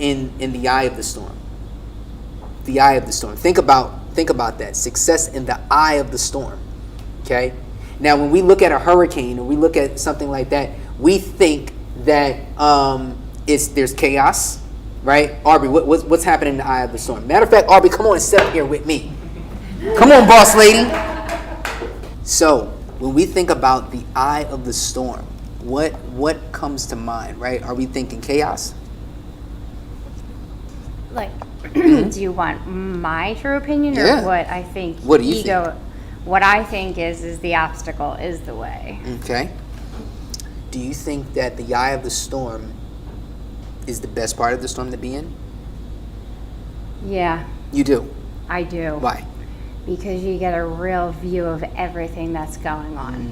in the eye of the storm. The eye of the storm. Think about that. Success in the eye of the storm. Okay? Now, when we look at a hurricane or we look at something like that, we think that there's chaos, right? Aubrey, what's happening in the eye of the storm? Matter of fact, Aubrey, come on and sit up here with me. Come on, boss lady. So, when we think about the eye of the storm, what comes to mind, right? Are we thinking chaos? Like, do you want my true opinion or what I think? What do you think? What I think is the obstacle is the way. Okay. Do you think that the eye of the storm is the best part of the storm to be in? Yeah. You do? I do. Why? Because you get a real view of everything that's going on.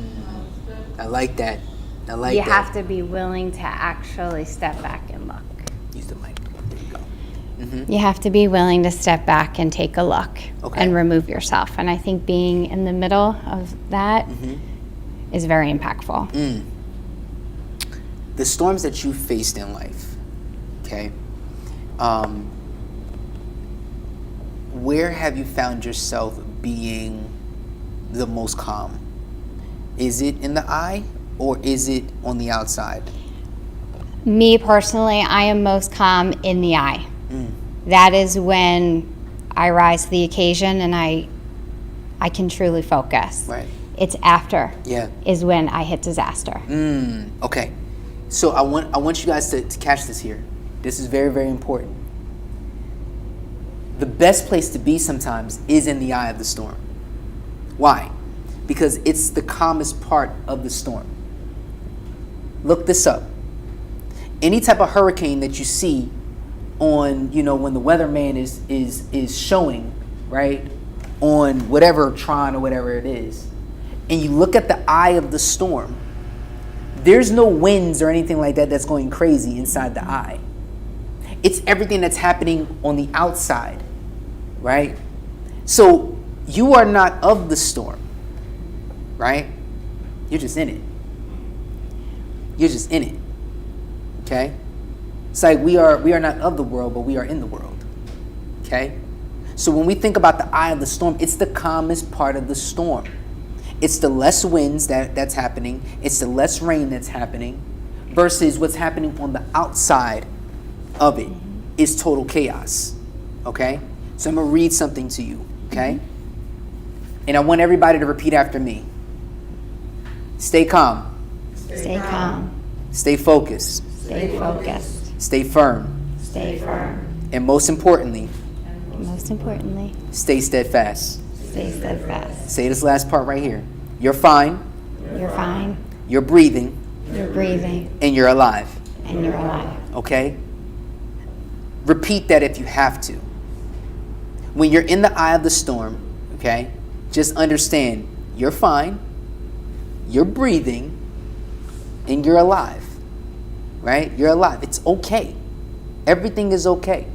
I like that. You have to be willing to actually step back and look. Use the mic. There you go. Mm-hmm. You have to be willing to step back and take a look and remove yourself. And I think being in the middle of that is very impactful. The storms that you faced in life, okay, where have you found yourself being the most calm? Is it in the eye or is it on the outside? Me personally, I am most calm in the eye. That is when I rise to the occasion and I can truly focus. Right. It's after is when I hit disaster. Okay. So I want you guys to catch this here. This is very, very important. The best place to be sometimes is in the eye of the storm. Why? Because it's the calmest part of the storm. Look this up. Any type of hurricane that you see on, when the weatherman is showing, right, on whatever Tron or whatever it is, and you look at the eye of the storm, there's no winds or anything like that that's going crazy inside the eye. It's everything that's happening on the outside, right? So you are not of the storm, right? You're just in it. You're just in it, okay? It's like we are not of the world, but we are in the world, okay? So when we think about the eye of the storm, it's the calmest part of the storm. It's the less winds that's happening. It's the less rain that's happening versus what's happening on the outside of it is total chaos, okay? So I'm going to read something to you, okay? And I want everybody to repeat after me. Stay calm. Stay calm. Stay focused. Stay focused. Stay firm. Stay firm. And most importantly, stay steadfast. Stay steadfast. Say this last part right here. You're fine. You're fine. You're breathing. You're breathing. And you're alive. And you're alive. Okay? Repeat that if you have to. When you're in the eye of the storm, okay, just understand you're fine, you're breathing, and you're alive. Right? You're alive. It's okay. Everything is okay.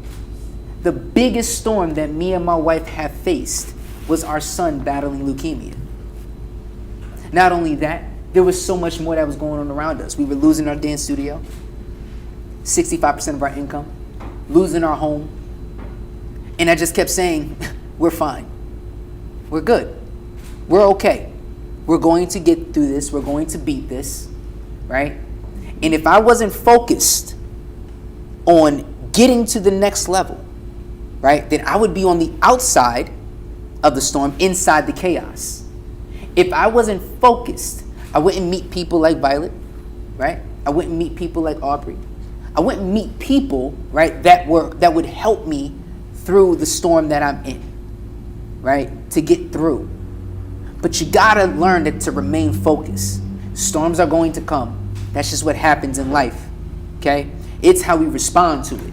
The biggest storm that me and my wife have faced was our son battling leukemia. Not only that, there was so much more that was going on around us. We were losing our dance studio, 65% of our income, losing our home. And I just kept saying, we're fine. We're good. We're okay. We're going to get through this. We're going to beat this, right? And if I wasn't focused on getting to the next level, right, then I would be on the outside of the storm, inside the chaos. If I wasn't focused, I wouldn't meet people like Violet, right? I wouldn't meet people like Aubrey. I wouldn't meet people, right, that would help me through the storm that I'm in, right, to get through. But you gotta learn to remain focused. Storms are going to come. That's just what happens in life, okay? It's how we respond to it,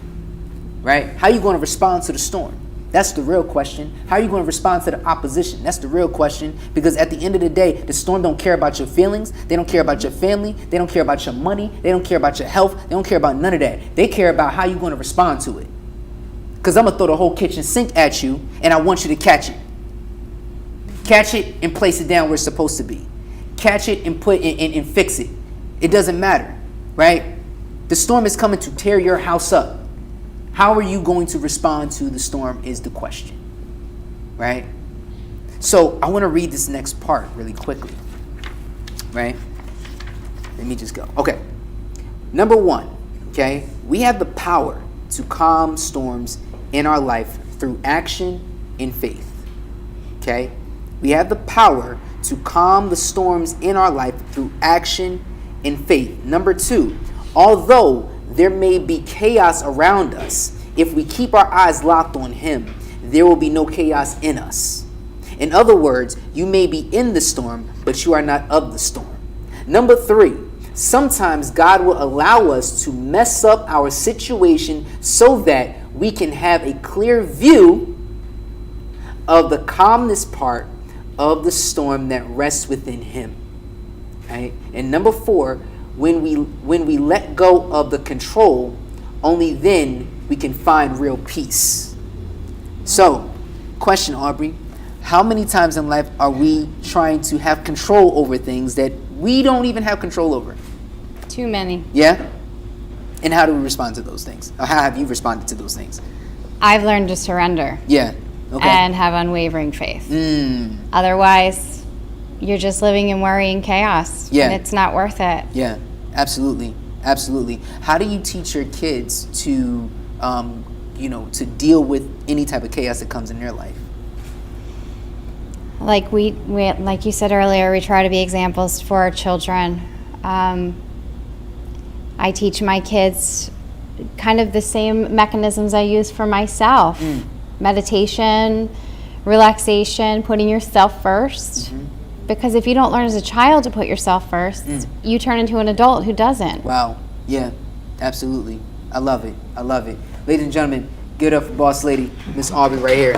right? How are you going to respond to the storm? That's the real question. How are you going to respond to the opposition? That's the real question. Because at the end of the day, the storm don't care about your feelings. They don't care about your family. They don't care about your money. They don't care about your health. They don't care about none of that. They care about how you're going to respond to it. Because I'm going to throw the whole kitchen sink at you, and I want you to catch it. Catch it and place it down where it's supposed to be. Catch it and put it and fix it. It doesn't matter, right? The storm is coming to tear your house up. How are you going to respond to the storm is the question, right? So I want to read this next part really quickly, right? Let me just go. Okay. Number 1, okay? We have the power to calm storms in our life through action and faith, okay? We have the power to calm the storms in our life through action and faith. Number 2, although there may be chaos around us, if we keep our eyes locked on Him, there will be no chaos in us. In other words, you may be in the storm, but you are not of the storm. Number 3, sometimes God will allow us to mess up our situation so that we can have a clear view of the calmness part of the storm that rests within Him. Right? And number 4, when we let go of the control, only then we can find real peace. So, question, Aubrey, how many times in life are we trying to have control over things that we don't even have control over? Too many. Yeah? And how do we respond to those things? Or how have you responded to those things? I've learned to surrender. Yeah. Okay. And have unwavering faith. Otherwise, you're just living in worry and chaos. Yeah. And it's not worth it. Yeah, absolutely. Absolutely. How do you teach your kids to, to deal with any type of chaos that comes in their life? Like we like you said earlier, we try to be examples for our children. I teach my kids kind of the same mechanisms I use for myself. Meditation, relaxation, putting yourself first. Because if you don't learn as a child to put yourself first, you turn into an adult who doesn't. Wow. Yeah, absolutely. I love it. I love it. Ladies and gentlemen, give it up for boss lady, Miss Aubrey right here.